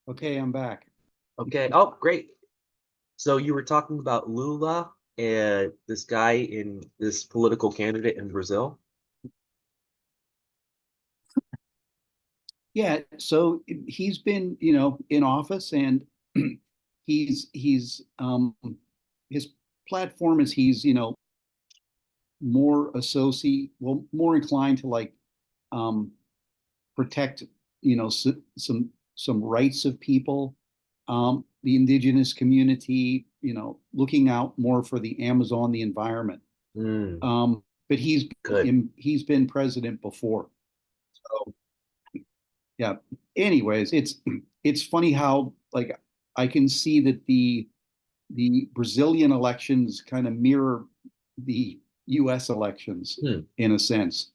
Okay, I'm back. Okay. Oh, great. So you were talking about Lula and this guy in this political candidate in Brazil. Yeah, so he's been, in office and he's his platform is he's, more inclined to like um protect, some rights of people, the indigenous community, looking out more for the Amazon, the environment. Hmm. But Good. he's been president before. So yeah. Anyways, it's funny how like I can see that the Brazilian elections kind of mirror the US elections Hmm. in a sense.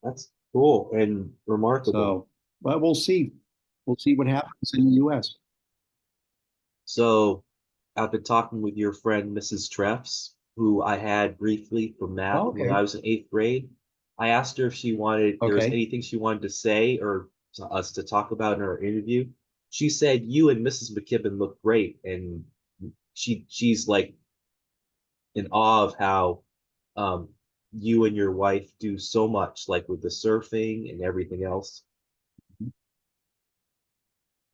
That's cool and remarkable. So, but we'll see. We'll see what happens in the US. So I've been talking with your friend Mrs. Treffs, who I had briefly for math Oh, when I okay. was in eighth grade. I asked her if there was Okay. anything she wanted to say or to us to talk about in our interview. She said you and Mrs. McKibben look great, and she's like in awe of how um, you and your wife do so much, like with the surfing and everything else.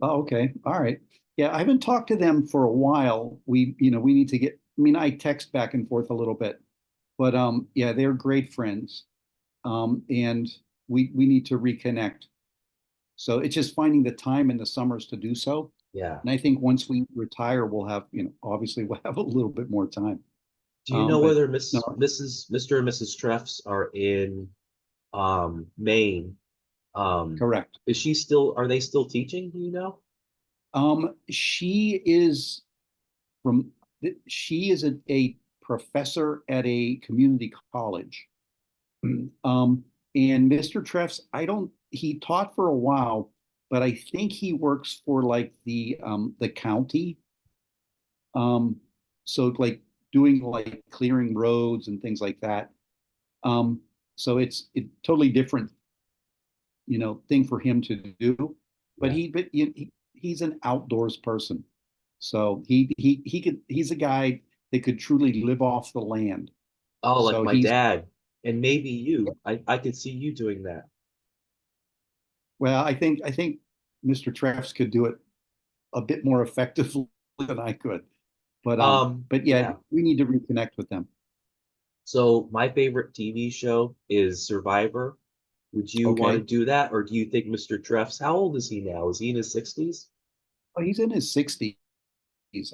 Oh, okay. All right. Yeah, I haven't talked to them for a while. We need to get, I mean, I text back and forth a little bit, but yeah, they're great friends. And we need to reconnect. So it's just finding the time in the summers to do so. Yeah. And I think once we retire, we'll have, obviously we'll have a little bit more time. Do you know But whether no, Mr. and Mrs. Treffs are in Maine? correct. Are they still teaching? Do you know? She is from, she is a professor at a community college. And Mr. Treffs, he taught for a while, but I think he works for like the county. Um, so like doing like clearing roads and things like that. Um, so it's a totally different, thing for him to do. But Yeah. he's an outdoors person. So he's a guy that could truly live off the land. Oh, like So my he's dad, and maybe you. I could see you doing that. well, I think Mr. Treffs could do it a bit more effectively than I could. But yeah, Yeah. we need to reconnect with them. So my favorite TV show is Survivor. Would you want to Okay. do that, or do you think Mr. Treffs? How old is he now? Is he in his 60s? Oh, he's in his 60s.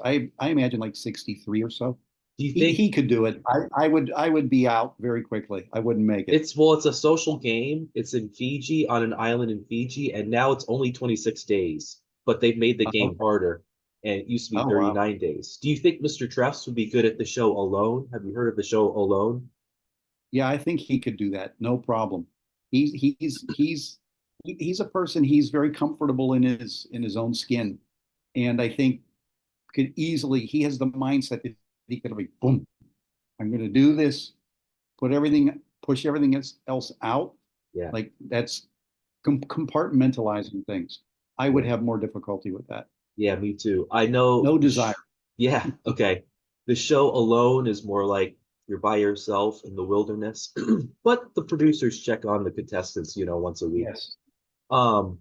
I imagine like 63 or so. Do you He think could do it. I would be out very quickly. I wouldn't make it. it's a social game. It's in Fiji on an island in Fiji, and now it's only 26 days, but they've made the game Okay. harder, and it used to be Oh wow. 39 days. Do you think Mr. Treffs would be good at the show Alone? Have you heard of the show Alone? Yeah, I think he could do that. No problem. He's he's he's he's a person. He's very comfortable in his own skin, and I think could easily. He has the mindset that he could be boom. I'm going to do this. Push everything else out. Yeah, Like that's compartmentalizing things. I would yeah, have more difficulty with that. yeah, me too. I know No desire. yeah, okay. The show Alone is more like you're by yourself in the wilderness, but the producers check on the contestants, once a week. Yes. Um,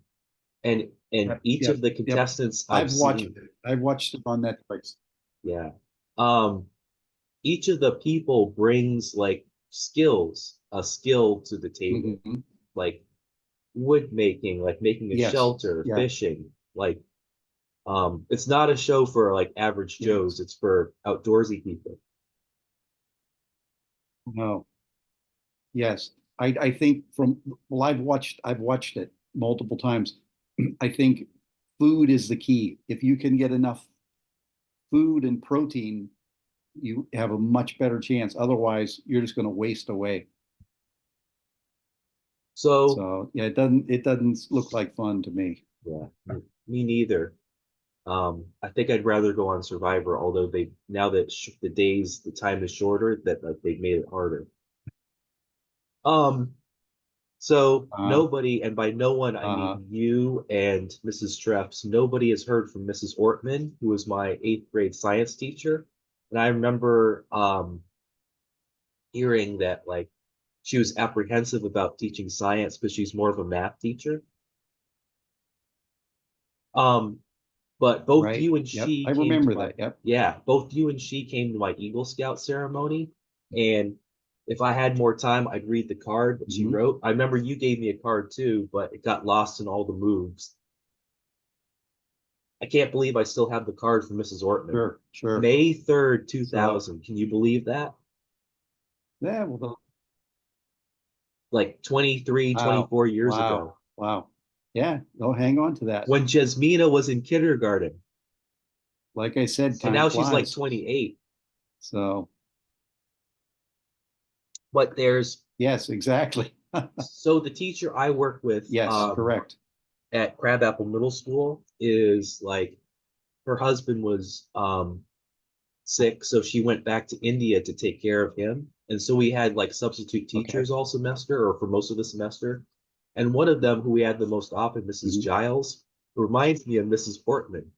and Yep. each Yep. of the Yep. contestants I've I've watched seen, it. I've watched it on Netflix. yeah. Um, each of the people brings like a skill to the table, Hmm. like wood making, like making a Yes. shelter, Yeah. fishing, like it's not a show for like average Yes. Joes, it's for outdoorsy people. No. Yes. I think well, I've watched it multiple times. I think food is the key. If you can get enough food and protein, you have a much better chance. Otherwise, you're just going to waste away. So So yeah, it doesn't look like fun to me. yeah, me neither. I think I'd rather go on Survivor, although they now that the time is shorter, that like they've made it harder. Um, So Uh, nobody, and by no one, I uh, mean you and Mrs. Strepps, nobody has heard from Mrs. Ortman, who was my eighth grade science teacher. And I remember hearing that like she was apprehensive about teaching science because she's more of a math teacher. Um, but both right. you and Yep. she I came to remember my, that. Yep. yeah, both you and she came to my Eagle Scout ceremony. And if I had more time, I'd read the card that she Mhm. wrote. I remember you gave me a card too, but it got lost in all the moves. I can't believe I still have the card from Mrs. Ortman. Sure. Sure. May 3rd, So 2000. Can you believe that? yeah. Well, Like 23, wow. 24 years Wow. ago, Wow. Yeah. Go hang on to that. when Jasmina was in kindergarten. Like I said, And time now she's like flies. 28. So But there's, yes, exactly. so the teacher I work with Yes, correct. at Crabapple Middle School is like, her husband was sick, so she went back to India to take care of him. And so we had like substitute Okay. teachers all semester or for most of the semester. And one of them who we had the most often, Mrs. Mhm. Giles, reminds me of Mrs. Portman. Mhm.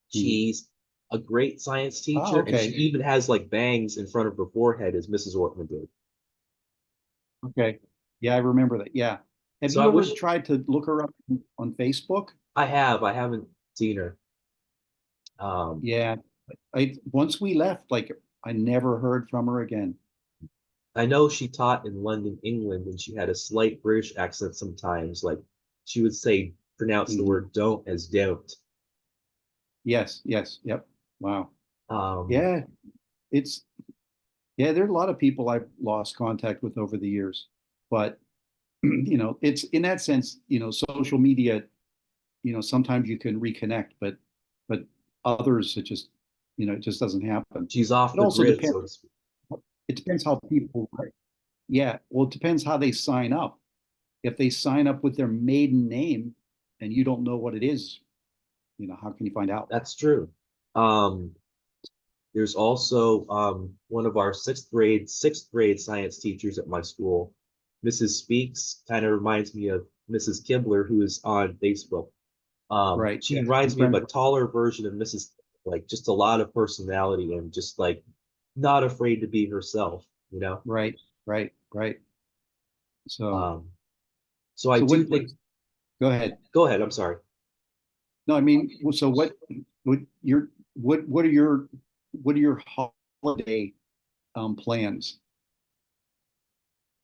She's a great science Oh, teacher, and she okay. even has like bangs in front of her forehead as Mrs. Ortman did. Okay. Yeah, I remember that. Yeah. Have So I you ever wish tried to look her up on Facebook? I have. I haven't seen her. Um, Yeah. I once we left, like I never heard from her again. I know she taught in London, England, and she had a slight British accent sometimes. Like she would say, pronounce the Mhm. word don't as don't. Yes, yes, yep. Wow. Um, Yeah, it's yeah, there are a lot of people I've lost contact with over the years. But it's in that sense, social media, sometimes you can reconnect, but others it just, it just doesn't happen. she's off It the also grid, depends, so to speak. it depends how people, yeah, well, it depends how they sign up. If they sign up with their maiden name and you don't know what it is, how can you find out? That's true. Um, there's also one of our sixth grade science teachers at my school, Mrs. Speaks, kind of reminds me of Mrs. Kibler, who is on Facebook. Right. She Yes. I'm reminds me of friends a with, taller version of Mrs. Like just a lot of personality and just like not afraid to be herself, you know? right, right, right. So, Um, so I so do what, think, go ahead. go ahead, I'm sorry. No, I mean, so what your, what are your holiday, plans?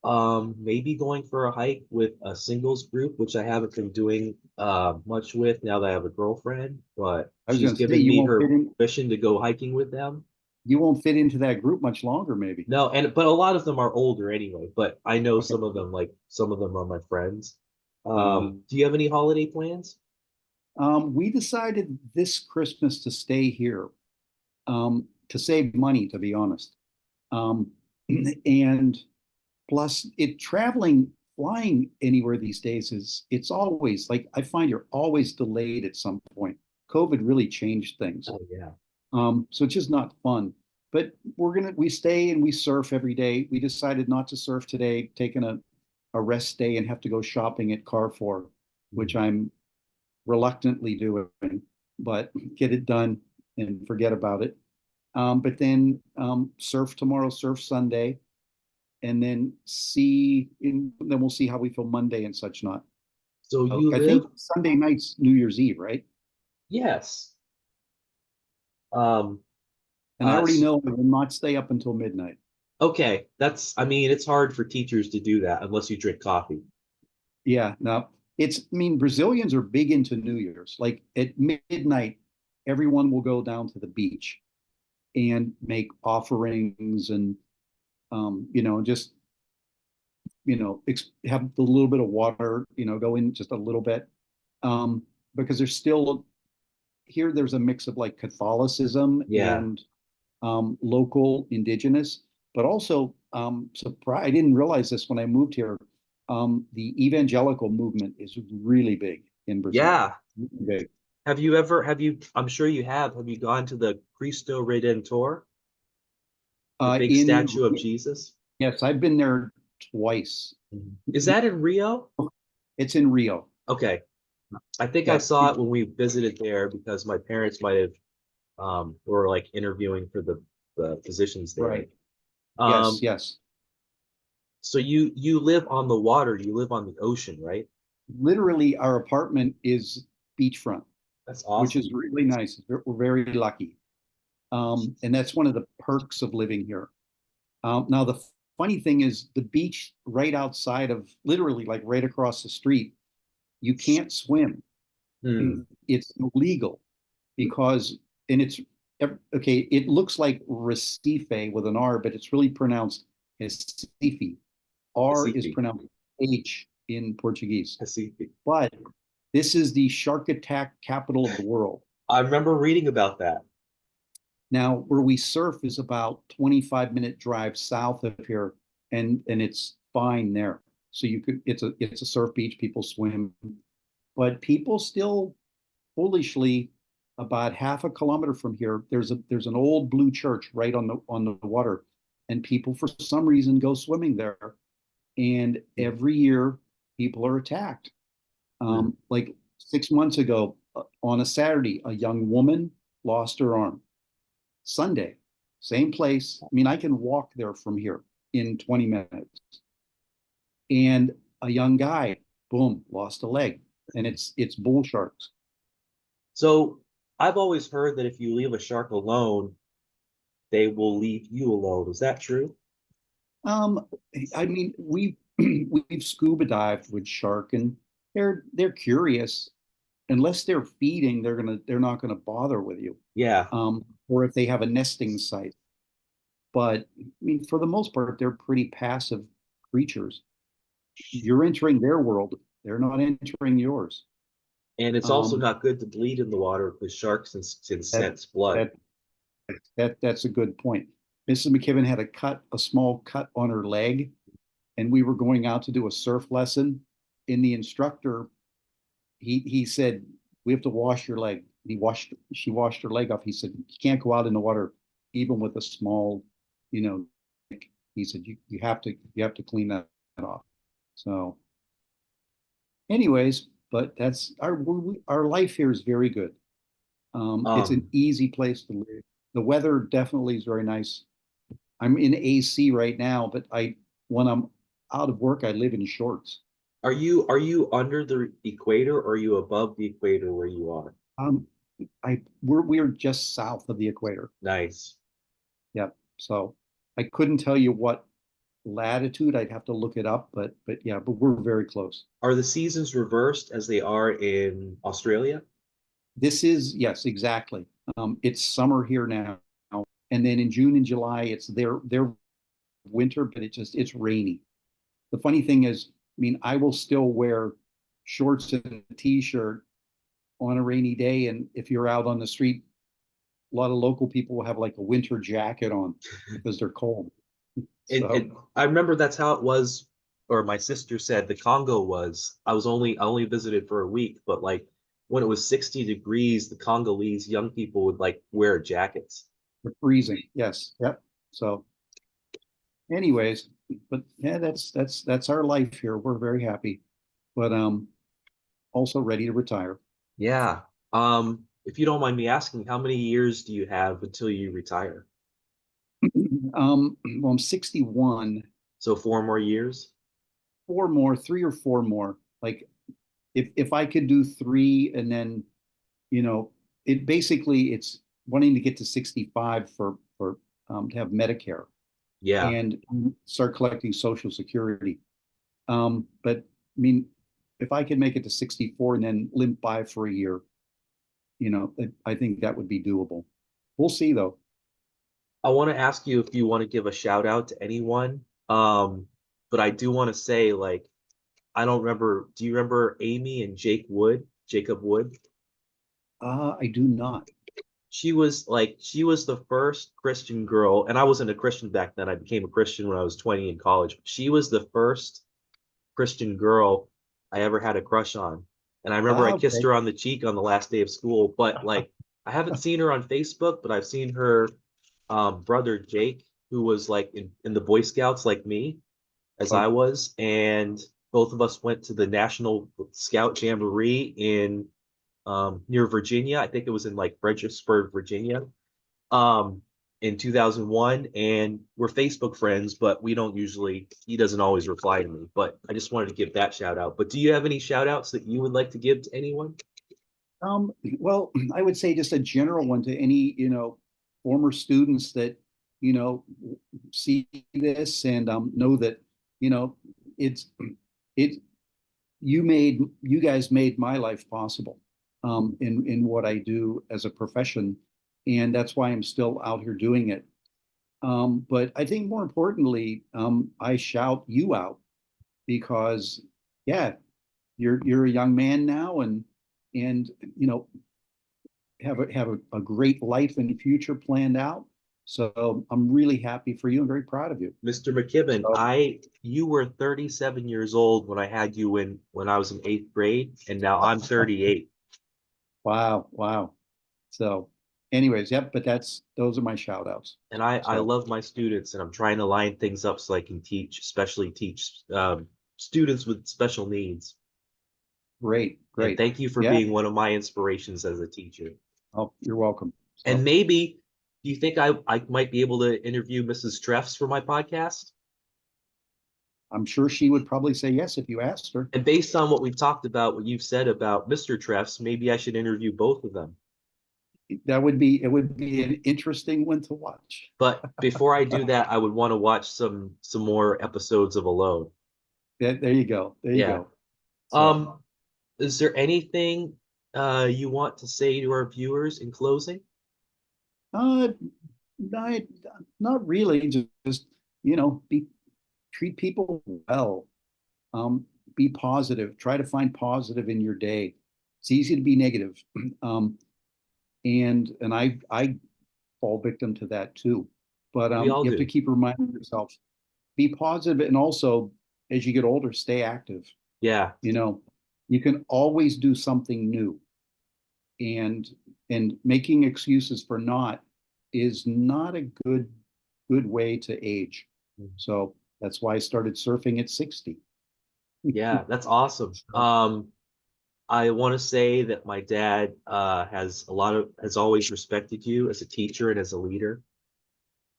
Maybe going for a hike with a singles group, which I haven't been doing much with now that I have a girlfriend, but I was she's going to say given me her permission to go hiking with them. you won't fit into that group much longer, maybe. No, and but a lot of them are older anyway, but I know Okay. some of them, like some of them are my friends. Uh, Do you have any holiday plans? we decided this Christmas to stay here, to save money, to be honest. Um, and plus, flying anywhere these days it's always like I find you're always delayed at some point. COVID really changed things. Oh yeah. So it's just not fun. But we stay and we surf every day. We decided not to surf today, taking a rest day and have to go shopping at Carrefour, which Hmm. I'm reluctantly doing, but get it done and forget about it. But then surf tomorrow, surf Sunday, and then we'll see how we feel Monday and such not. So So you I live, think Sunday night's New Year's Eve, right? yes. Um, And I already s- know I will not stay up until midnight. okay, I mean, it's hard for teachers to do that unless you drink coffee. Yeah, no, I mean, Brazilians are big into New Year's. Like at midnight, everyone will go down to the beach and make offerings and, just, have a little bit of water, go in just a little bit. Um, because there's still, here, there's a mix of like Catholicism Yeah. and local indigenous, but also I didn't realize this when I moved here. The evangelical movement is really big in Brazil. Yeah. Really big. I'm sure have you gone to the Cristo Redentor, the big In statue of Jesus? Yes, I've been there twice. Is that in Rio? It's in Rio. Okay. I think I Yeah, saw it when we visited there because my parents might have were like interviewing for the positions there. right. Yes, Um, yes. so you live on the water, you live on the ocean, right? Literally, our apartment is beachfront, That's which awesome. is really nice. We're very lucky. And that's one of the perks of living here. Now, the funny thing is, the beach right outside of, literally, like right across the street, you can't swim. Hmm. It's illegal because, and it's okay. It looks like Recife with an R, but it's really pronounced Recife. R is Pacific. pronounced H in Portuguese. Pacific. But this is the shark attack capital of the world. I remember reading about that. Now, where we surf is about 25-minute drive south of here, and it's fine there. So you could it's a surf beach, people swim, but people still foolishly about half a kilometer from here, there's an old blue church right on the water, and people for some reason go swimming there, and every year people are attacked. Hmm. Like 6 months ago, on a Saturday, a young woman lost her arm. Sunday, same place. I mean, I can walk there from here in 20 minutes. And a young guy, boom, lost a leg. And it's bull sharks. So I've always heard that if you leave a shark alone, they will leave you alone. Is that true? Um, I mean, we've scuba dived with shark, and they're curious. Unless they're feeding, they're not gonna bother with you. Yeah. Or if they have a nesting site. But I mean, for the most part, they're pretty passive creatures. You're entering their world, they're not entering yours. And it's also Um, not good to bleed in the water because sharks can that sense blood. that that's a good point. Mrs. McKibben had a small cut on her leg, and we were going out to do a surf lesson. And the instructor, he said, "We have to wash your leg." She washed her leg off. He said, "You can't go out in the water, even with a small, you know." He said, "You have to clean that off." So, anyways, but that's our life here is very good. It's an Um, easy place to live. The weather definitely is very nice. I'm in AC right now, but I when I'm out of work, I live in shorts. are you under the equator or are you above the equator where you are? Um, we're just south of the equator. Nice. Yep. So I couldn't tell you what latitude. I'd have to look it up, but yeah, but we're very close. Are the seasons reversed as they are in Australia? This is yes, exactly. It's summer here now, and then in June and July, it's their winter, but it's rainy. The funny thing is, I mean, I will still wear shorts and a t-shirt on a rainy day, and if you're out on the street, a lot of local people will have like a winter jacket on because they're cold. And So I remember that's how it was, or my sister said the Congo was. I only visited for a week, but like when it was 60 degrees, the Congolese young people would like wear jackets. they're freezing. Yes. Yep. So anyways, but yeah, that's our life here. We're very happy, but also ready to retire. Yeah. If you don't mind me asking, how many years do you have until you retire? Well, I'm 61. So 4 more years? Four more, three or four more. Like if I could do three and then, you know, it basically it's wanting to get to 65 for to have Medicare Yeah. and start collecting Social Security. But I mean, if I could make it to 64 and then limp by for a year, I think that would be doable. We'll see though. I want to ask you if you want to give a shout out to anyone. But I do want to say, like, I don't remember. Do you remember Amy and Jacob Wood? I do not. She was the first Christian girl, and I wasn't a Christian back then. I became a Christian when I was 20 in college. She was the first Christian girl I ever had a crush on. And I remember I kissed Okay. her on the cheek on the last day of school, but like I haven't seen her on Facebook, but I've seen her brother Jake, who was like in the Boy Scouts like me. as Oh, I was, and both of us went to the National Scout Jamboree in near Virginia. I think it was in like Fredericksburg, Virginia, um, in 2001. And we're Facebook friends, but we don't usually, he doesn't always reply to me. But I just wanted to give that shout out. But do you have any shout outs that you would like to give to anyone? well, I would say just a general one to any, former students that, see this and know that, it's it you guys made my life possible in what I do as a profession, and that's why I'm still out here doing it. But I think more importantly, I shout you out because, yeah, you're a young man now, and have a great life and future planned out. So I'm really happy for you and very proud of you. Mr. McKibben, So, you were 37 years old when I had you in when I was in eighth grade, and now I'm 38. wow, wow. So, anyways, yep. But those are my shout outs. And I So love my students, and I'm trying to line things up so I can teach, especially teach students with special needs. great, And great. thank you for Yeah. being one of my inspirations as a teacher. Oh, you're welcome. And So maybe, do you think I might be able to interview Mrs. Treffs for my podcast? I'm sure she would probably say yes if you asked her. And based on what we've talked about, what you've said about Mr. Treffs, maybe I should interview both of them. It would be an interesting one to watch. But before I do that, I would want to watch some more episodes of Alone. There you go. There you Yeah. go. So Um, is there anything you want to say to our viewers in closing? uh not, not really. Just be treat people well. Be positive. Try to find positive in your day. It's easy to be negative. Um, and I fall victim to that too. But We all you have to do. keep reminding yourself, be positive, and also as you get older, stay active. Yeah. You know, you can always do something new, and making excuses for not is not a good way to age. So that's why I started surfing at 60. Yeah, that's awesome. So, I want to say that my dad has always respected you as a teacher and as a leader.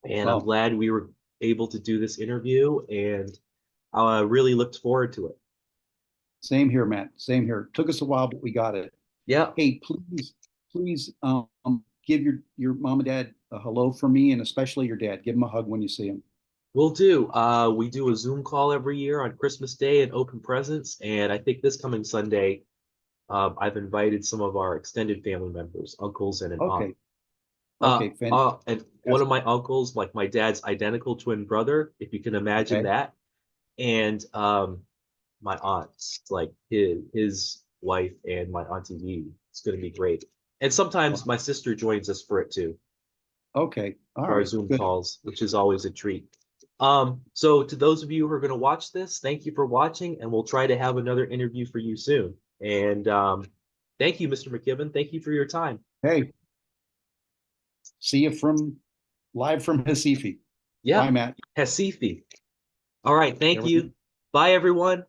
And I'm well, glad we were able to do this interview, and I really looked forward to it. same here, Matt. Same here. Took us a while, but we got it. Yeah, Hey, please, give your mom and dad a hello from me, and especially your dad. Give him a hug when you see him. we'll do. We do a Zoom call every year on Christmas Day and open presents. And I think this coming Sunday, I've invited some of our extended family members, uncles and an aunt. Okay. Okay. And one That's of my uncles, like my dad's identical twin brother, if you can imagine okay. that. And my aunt's like his wife and my auntie Lee. It's going to be great. And sometimes Well, my sister joins us for it too, okay. All for our right. Zoom Good. calls, which is always a treat. So to those of you who are going to watch this, thank you for watching, and we'll try to have another interview for you soon. And thank you, Mr. McKibben. Thank you for your time. Hey, see you from live from Recife. Yeah, Bye, Matt. Hasifi. All right, thank There we you. Bye, everyone.